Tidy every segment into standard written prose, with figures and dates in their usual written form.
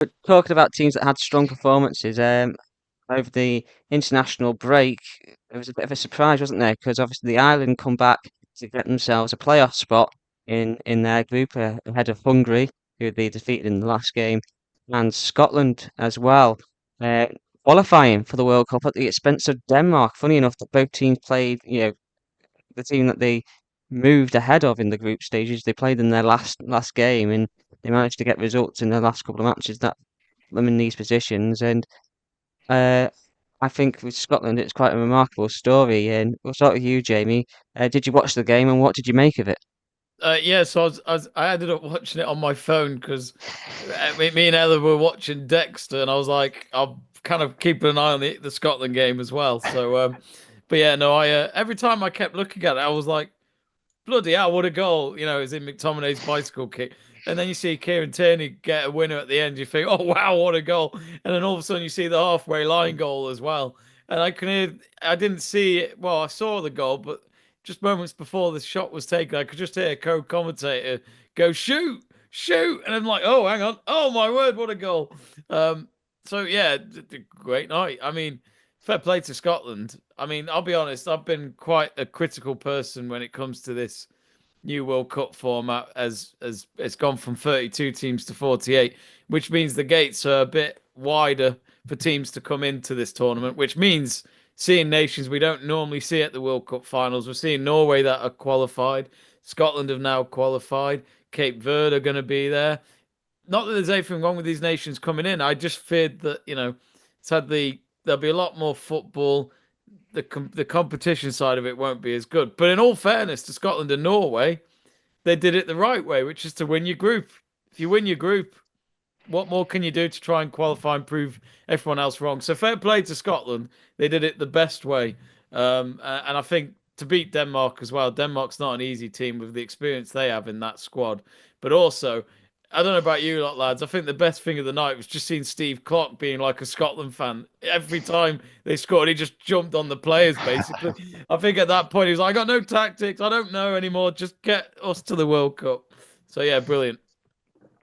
But talking about teams that had strong performances, over the international break, it was a bit of a surprise, wasn't there? Because obviously the Ireland come back to get themselves a playoff spot in their group ahead of Hungary, who they defeated in the last game, and Scotland as well, uh, qualifying for the World Cup at the expense of Denmark. Funny enough that both teams played, the team that they moved ahead of in the group stages. They played in their last game, and they managed to get results in their last couple of matches that put them in these positions. And uh, I think with Scotland, it's quite a remarkable story. And we'll start with you, Jamie. Did you watch the game, and what did you make of it? Yeah, so I ended up watching it on my phone because me and Ella were watching Dexter, and I was like, I'm kind of keeping an eye on the Scotland game as well. But yeah, no, I every time I kept looking at it, I was like, bloody hell, what a goal! You know, it was in McTominay's bicycle kick, and then you see Kieran Tierney get a winner at the end. You think, oh wow, what a goal! And then all of a sudden you see the halfway line goal as well. And I didn't see it. Well, I saw the goal, but just moments before the shot was taken, I could just hear a co-commentator go, "Shoot, shoot!" And I'm like, "Oh, hang on! Oh my word, what a goal!" Um, so yeah, great night. I mean, fair play to Scotland. I mean, I'll be honest, I've been quite a critical person when it comes to this new World Cup format as it's gone from 32 teams to 48, which means the gates are a bit wider for teams to come into this tournament, which means seeing nations we don't normally see at the World Cup finals. We're seeing Norway that are qualified, Scotland have now qualified, Cape Verde are going to be there. Not that there's anything wrong with these nations coming in. I just feared that, sadly there'll be a lot more football. The competition side of it won't be as good. But in all fairness to Scotland and Norway, they did it the right way, which is to win your group. If you win your group, what more can you do to try and qualify and prove everyone else wrong? So fair play to Scotland. They did it the best way. And I think to beat Denmark as well, Denmark's not an easy team with the experience they have in that squad. But also, I don't know about you lot, lads. I think the best thing of the night was just seeing Steve Clark being like a Scotland fan. Every time they scored, he just jumped on the players, basically. I think at that point, he was like, I got no tactics. I don't know anymore. Just get us to the World Cup. So, yeah, brilliant.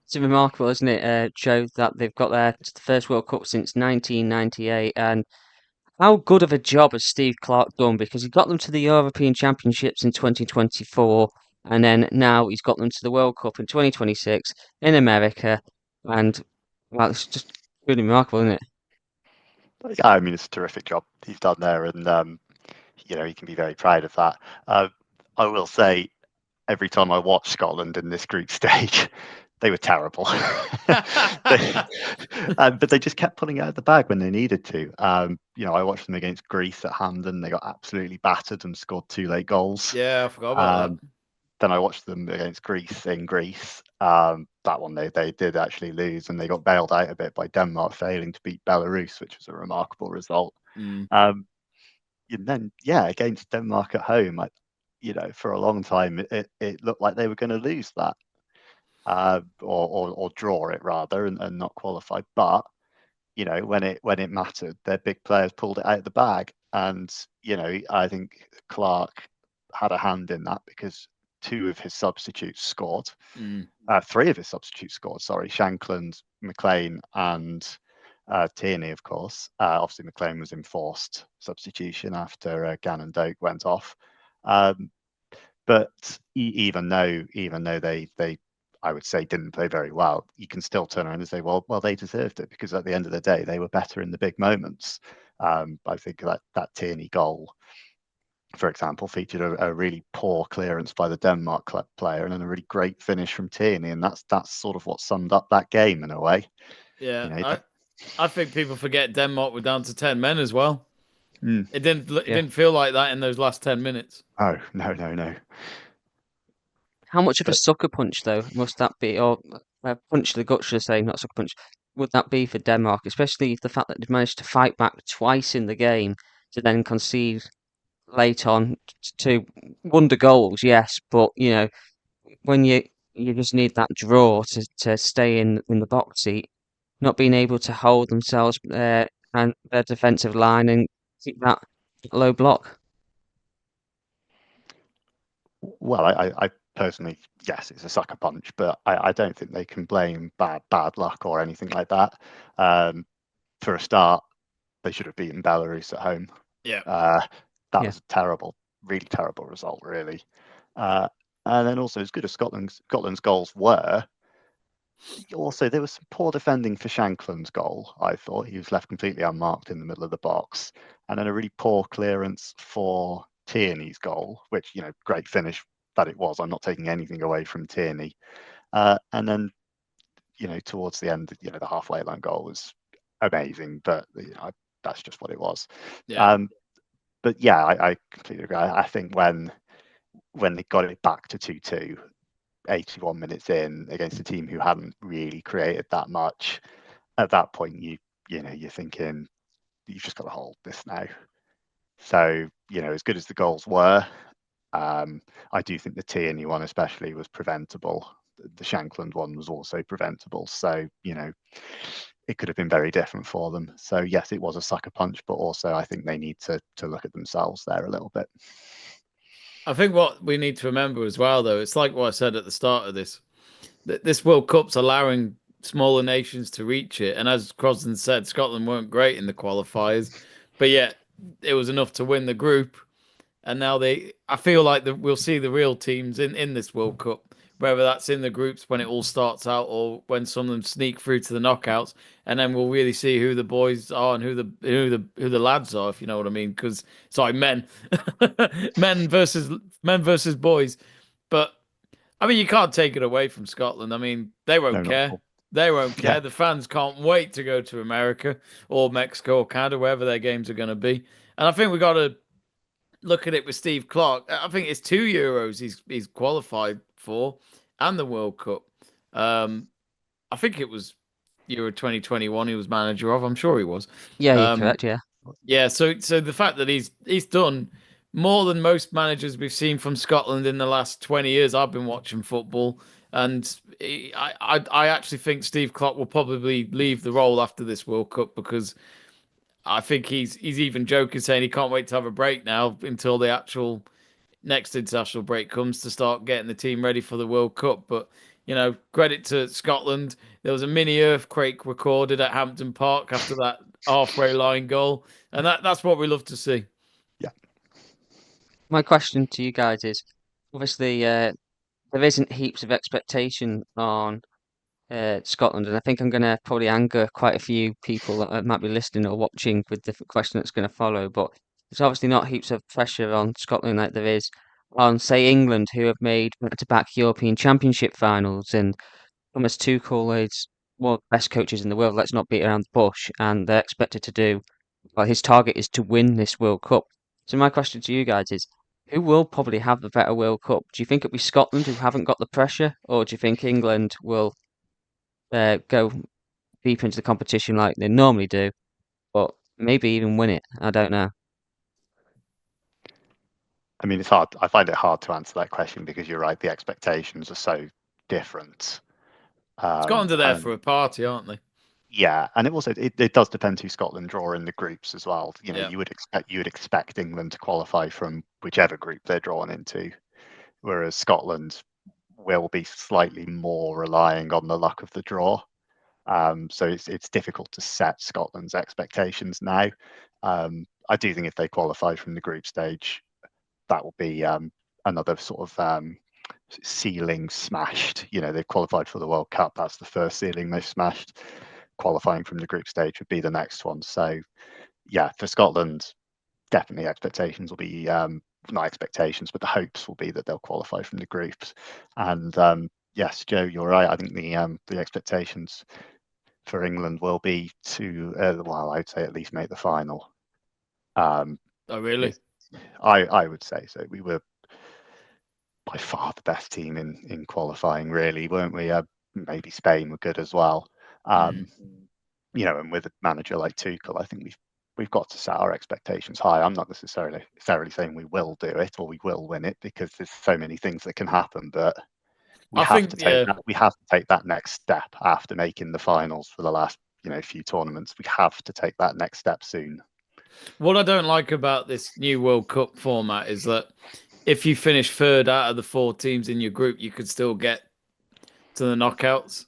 It's remarkable, isn't it, Joe, that they've got their first World Cup since 1998, and how good of a job has Steve Clark done? Because he got them to the European Championships in 2024, and then now he's got them to the World Cup in 2026 in America. And well, it's just really remarkable, isn't it? Yeah, I mean, it's a terrific job he's done there, and he can be very proud of that. Uh, I will say, every time I watch Scotland in this group stage, they were terrible. they, but they just kept pulling it out of the bag when they needed to. I watched them against Greece at Hampden. They got absolutely battered and scored two late goals. Yeah, I forgot about Um, that. then I watched them against Greece in Greece. That one they did actually lose, and they got bailed out a bit by Denmark failing to beat Belarus, which was a remarkable result. Mm. Um, and then against Denmark at home, for a long time it looked like they were going to lose that, or draw it rather, and not qualify. But when it mattered, their big players pulled it out of the bag, and I think Clark had a hand in that because two of his substitutes scored. Mm. Three of his substitutes scored. Sorry, Shankland, McLean, and Tierney, of course. Obviously, McLean was enforced substitution after Gannon Doak went off. Um, but even though they I would say didn't play very well, you can still turn around and say, well, they deserved it because at the end of the day, they were better in the big moments. I think that Tierney goal, for example, featured a really poor clearance by the Denmark player and then a really great finish from Tierney, and that's sort of what summed up that game in a way. You Yeah, know, I think people forget Denmark were down to 10 men as well. mm, It Yeah. didn't feel like that in those last 10 minutes. oh no, no, no. How much of a But sucker punch, though, must that be, or a punch to the gut, should I say, not sucker punch, would that be for Denmark, especially the fact that they've managed to fight back twice in the game to then concede late on to wonder goals, yes, but when you just need that draw to stay in the box seat, not being able to hold themselves and their defensive line and keep that low block. well, personally, yes, it's a sucker punch, but I don't think they can blame bad luck or anything like that. For a start, they should have beaten Belarus at home. Yeah. That Yeah. was a terrible, really terrible result, really. And then also, as good as Scotland's goals were, also there was some poor defending for Shankland's goal. I thought he was left completely unmarked in the middle of the box, and then a really poor clearance for Tierney's goal, which, great finish that it was. I'm not taking anything away from Tierney. And then, towards the end, the halfway line goal was amazing, but that's just what it was. Yeah. But yeah, I completely agree. I think when they got it back to 2-2, 81 minutes in against a team who hadn't really created that much, at that point you're thinking you've just got to hold this now. So as good as the goals were, I do think the Tierney one especially was preventable. The Shankland one was also preventable. So it could have been very different for them. So yes, it was a sucker punch, but also I think they need to look at themselves there a little bit. I think what we need to remember as well, though, it's like what I said at the start of this. This World Cup's allowing smaller nations to reach it, and as Crosland said, Scotland weren't great in the qualifiers, but yet it was enough to win the group. And now I feel like we'll see the real teams in this World Cup, whether that's in the groups when it all starts out or when some of them sneak through to the knockouts, and then we'll really see who the boys are and who the lads are, if you know what I mean. Because sorry, men, men versus boys, but I mean you can't take it away from Scotland. I mean they No, won't not at care. all. They won't care. Yeah. The fans can't wait to go to America or Mexico or Canada, wherever their games are going to be. And I think we got to look at it with Steve Clark. I think it's 2 Euros he's qualified for, and the World Cup. I think it was Euro 2021 he was manager of. I'm sure he was. Yeah, you're Um, correct. Yeah. yeah. So the fact that he's done more than most managers we've seen from Scotland in the last 20 years I've been watching football, and I actually think Steve Clark will probably leave the role after this World Cup because I think he's even joking saying he can't wait to have a break now until the actual next international break comes to start getting the team ready for the World Cup. But credit to Scotland. There was a mini earthquake recorded at Hampton Park after that halfway line goal, and that's what we love to see. Yeah. My question to you guys is, obviously, there isn't heaps of expectation on Scotland, and I think I'm going to probably anger quite a few people that might be listening or watching with the question that's going to follow. But there's obviously not heaps of pressure on Scotland like there is on, say, England, who have made back-to-back European Championship finals, and Thomas Tuchel is one of the best coaches in the world. Let's not beat around the bush, and they're expected to do. Well, his target is to win this World Cup. So my question to you guys is, who will probably have the better World Cup? Do you think it'll be Scotland who haven't got the pressure, or do you think England will go deep into the competition like they normally do, but maybe even win it? I don't know. I mean, it's hard. I find it hard to answer that question because you're right. The expectations are so different. Scotland are there And for a party, aren't they? yeah, and it does depend who Scotland draw in the groups as well. Yeah. You would expect England to qualify from whichever group they're drawn into, whereas Scotland will be slightly more relying on the luck of the draw. So it's difficult to set Scotland's expectations now. I do think if they qualify from the group stage, that will be another sort of ceiling smashed. They've qualified for the World Cup. That's the first ceiling they've smashed. Qualifying from the group stage would be the next one. So yeah, for Scotland, definitely expectations will be not expectations, but the hopes will be that they'll qualify from the groups. And yes, Joe, you're right. I think the expectations for England will be to well, I'd say at least make the final. Oh, really? I would say so. We were by far the best team in qualifying, really, weren't we? Maybe Spain were good as well. And with a manager like Tuchel, I think we've got to set our expectations high. I'm not necessarily saying we will do it or we will win it because there's so many things that can happen, but we have to take that next step after making the finals for the last few tournaments. We have to take that next step soon. What I don't like about this new World Cup format is that if you finish third out of the 4 teams in your group, you could still get to the knockouts.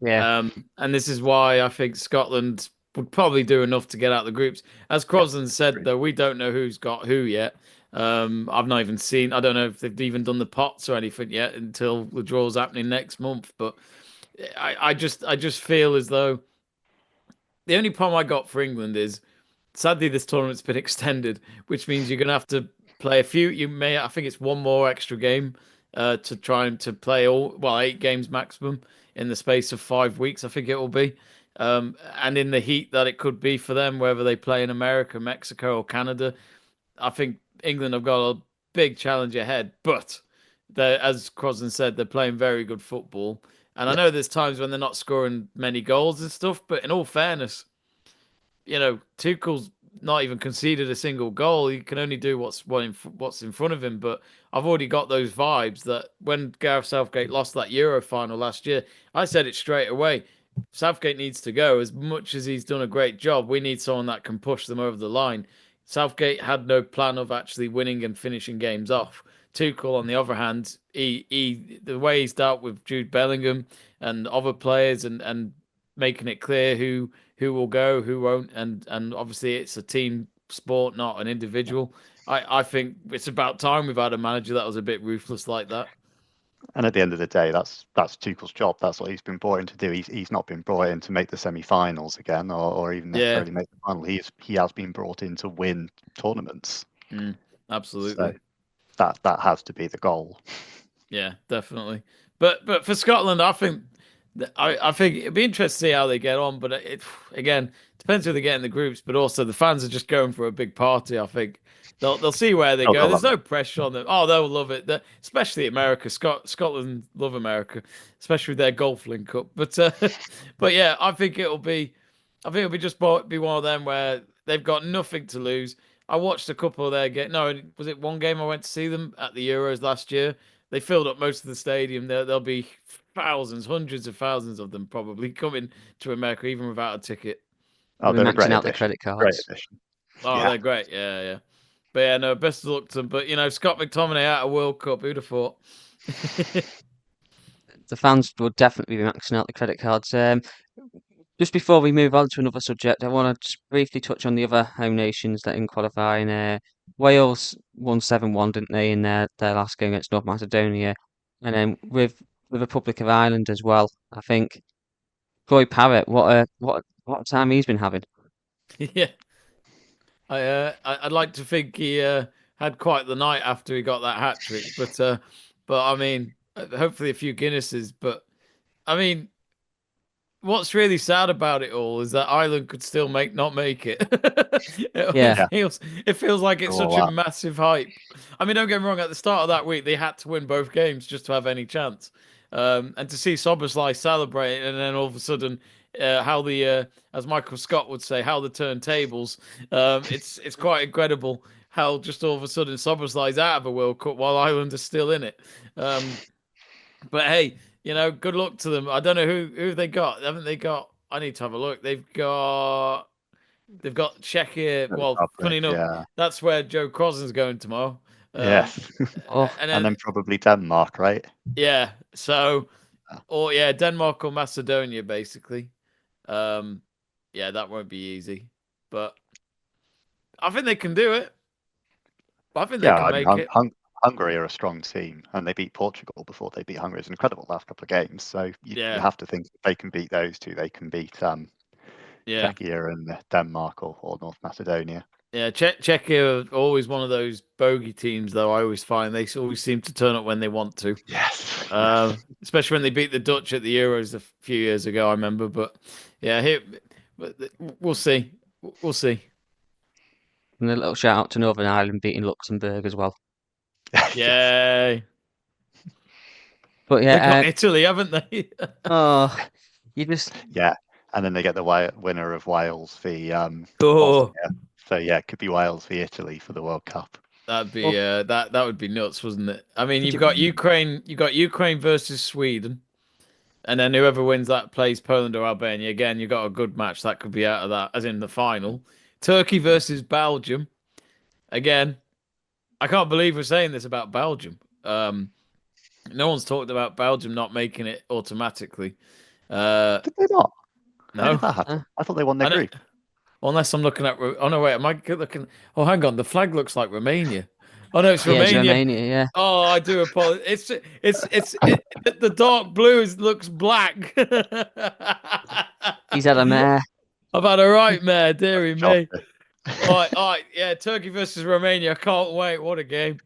Yeah, And this is why I think Scotland would probably do enough to get out the groups. As Yeah, Crosland said, though, we don't know who's got who yet. I've not even seen. I don't know if they've even done the pots or anything yet until the draw's happening next month. But I just feel as though the only problem I got for England is sadly this tournament's been extended, which means you're gonna have to play a few. I think it's one more extra game to try and to play all 8 games maximum in the space of 5 weeks. I think it will be, and in the heat that it could be for them, whether they play in America, Mexico, or Canada, I think England have got a big challenge ahead. But as Crosland said, they're playing very good football. And I yeah. know there's times when they're not scoring many goals and stuff, but in all fairness, Tuchel's not even conceded a single goal. He can only do what's in front of him. But I've already got those vibes that when Gareth Southgate lost that Euro final last year, I said it straight away. Southgate needs to go. As much as he's done a great job, we need someone that can push them over the line. Southgate had no plan of actually winning and finishing games off. Tuchel, on the other hand, he the way he's dealt with Jude Bellingham and other players and making it clear who will go, who won't, and obviously it's a team sport, not an individual. I think it's about time we've had a manager that was a bit ruthless like that. And at the end of the day, that's Tuchel's job. That's what he's been brought in to do. He's not been brought in to make the semi-finals again, or even Yeah, necessarily make the final. He has been brought in to win tournaments. absolutely. So that has to be the goal. Yeah, definitely. But for Scotland, I think it'd be interesting to see how they get on. But it again depends who they get in the groups. But also the fans are just going for a big party. I think they'll see where they Oh, go. they'll There's love no it. pressure on them. Oh, they'll love it. Especially America. Scotland love America, especially with their golf link up. But yeah, I think it'll be just be one of them where they've got nothing to lose. I watched a couple of their games. No, was it one game I went to see them at the Euros last year? They filled up most of the stadium. There'll be thousands, hundreds of thousands of them probably coming to America, even without a ticket. Oh, we're they're a great maxing out the addition. credit Great cards. addition. Oh, Yeah. they're great. Yeah, yeah. But yeah, no, best of luck to them. But Scott McTominay out of World Cup, who'd have thought? The fans will definitely be maxing out the credit cards. Just before we move on to another subject, I want to just briefly touch on the other home nations that in qualifying. Wales won 7-1, didn't they, in their last game against North Macedonia, and then with the Republic of Ireland as well. I think Troy Parrott, what a time he's been having. Yeah, I'd like to think he had quite the night after he got that hat trick, but I mean, hopefully a few Guinnesses. But I mean, what's really sad about it all is that Ireland could still not make it. it Yeah, Yeah. feels it feels like For it's all such a that. massive hype. I mean, don't get me wrong. At the start of that week, they had to win both games just to have any chance. And to see Soboslai celebrate, and then all of a sudden, how as Michael Scott would say, how the turntables. It's quite incredible how just all of a sudden Soboslai's out of a World Cup while Ireland are still in it. But hey, good luck to them. I don't know who they got. Haven't they got? I need to have a look. They've got Czechia. The Well, funny Republic. enough, Yeah. that's where Joe Crosland's going tomorrow. Um, Yes. oh, and And then then probably Denmark, right? yeah, so Yeah. or yeah, Denmark or Macedonia, basically. Um, yeah, that won't be easy, but I think they can do it. I think they Yeah, can I mean, make it. Hungary are a strong team, and they beat Portugal before they beat Hungary. It's incredible last couple of games. So you Yeah, have to think if they can beat those two, they can beat yeah. Czechia and Denmark or North Macedonia. Yeah, Czechia are always one of those bogey teams, though. I always find they always seem to turn up when they want to. Yes. Yes. Especially when they beat the Dutch at the Euros a few years ago. I remember, but yeah, we'll see. We'll see. and a little shout out to Northern Ireland beating Luxembourg as well. Yes. Yay! But They got yeah, Italy, haven't they? oh, you just Yeah. And then they get the winner of Wales v Oh, Bosnia. So yeah, it could be Wales v Italy for the World Cup. that'd be oh, that would be nuts, wasn't it? I mean, could you've you, got Ukraine, versus Sweden, and then whoever wins that plays Poland or Albania. Again, you got a good match that could be out of that, as in the final. Turkey versus Belgium. Again, I can't believe we're saying this about Belgium. No one's talked about Belgium not making it automatically. Did they not? When did No, that happen? I thought they won their I don't, group. unless I'm looking at. Oh no, wait, am I looking? Oh, hang on, the flag looks like Romania. Oh no, it's Yeah, it's Romania. Romania. Yeah, Oh, I do apologize. The dark blue looks black. he's had a mare. I've had a right mare, dearie Job. me. All right, yeah, Turkey versus Romania. I can't wait. What a game.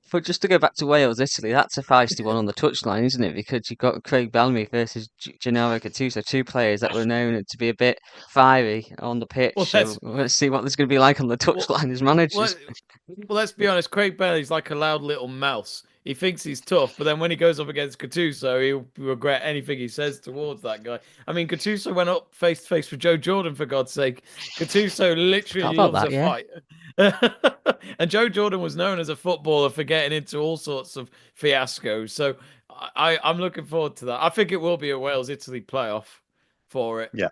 But just to go back to Wales, Italy, that's a feisty one on the touchline, isn't it? Because you've got Craig Bellamy versus Gennaro Gattuso, two players that were known to be a bit fiery on the pitch. Well, So let's see what there's going to be like on the well, touchline as well, managers. let's be honest. Craig Bailey's like a loud little mouse. He thinks he's tough, but then when he goes up against Gattuso, he'll regret anything he says towards that guy. I mean, Gattuso went up face to face with Joe Jordan, for God's sake. Gattuso Forgot literally about loves that, a yeah. fight. And Joe Jordan was known as a footballer for getting into all sorts of fiascos. So I'm looking forward to that. I think it will be a Wales-Italy playoff for it. Yeah.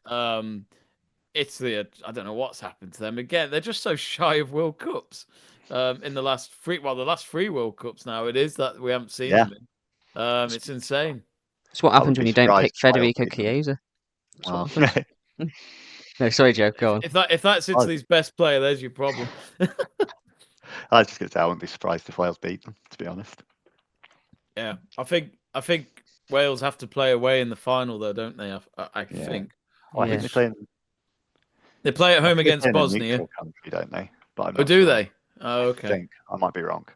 Italy, I don't know what's happened to them. Again, they're just so shy of World Cups. In the last three World Cups now it is that we haven't seen them in. It's insane. It's what I happens wouldn't when be you don't pick surprised if Wales Federico beat them. Chiesa. That's Well, what happens. No, sorry, Joe, go on. If that's Italy's best player, there's your problem. I was just going to say I wouldn't be surprised if Wales beat them, to be honest. Yeah, I think Wales have to play away in the final, though, don't they? I Yeah. think. Well, I think Yeah. They play at home they against play in a Bosnia. neutral country, don't they? But I'm Oh, not do sure. they? Oh, I okay. think I might be wrong.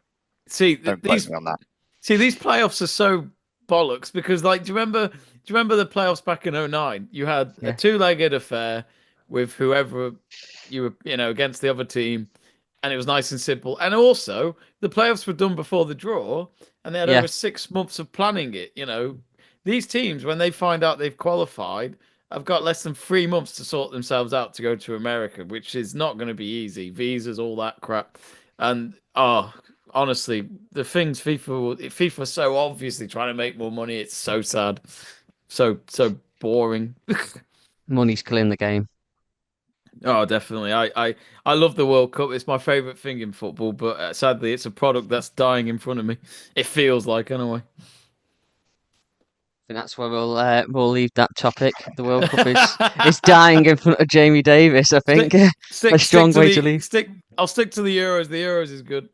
See, Don't quote me on that. these playoffs are so bollocks because, like, do you remember the playoffs back in 2009? You had a Yeah. two-legged affair with whoever you were, against the other team, and it was nice and simple. And also, the playoffs were done before the draw, and they had Yeah. over 6 months of planning it. These teams, when they find out they've qualified, have got less than 3 months to sort themselves out to go to America, which is not going to be easy. Visas, all that crap, and honestly, the things FIFA so obviously trying to make more money. It's so sad, so boring. Money's killing the game. Oh, definitely. I love the World Cup. It's my favorite thing in football, but sadly, it's a product that's dying in front of me. It feels like, anyway. And that's where we'll leave that topic. The World Cup is dying in front of Jamie Davis, I think. A strong way to leave. I'll stick to the Euros. The Euros is good.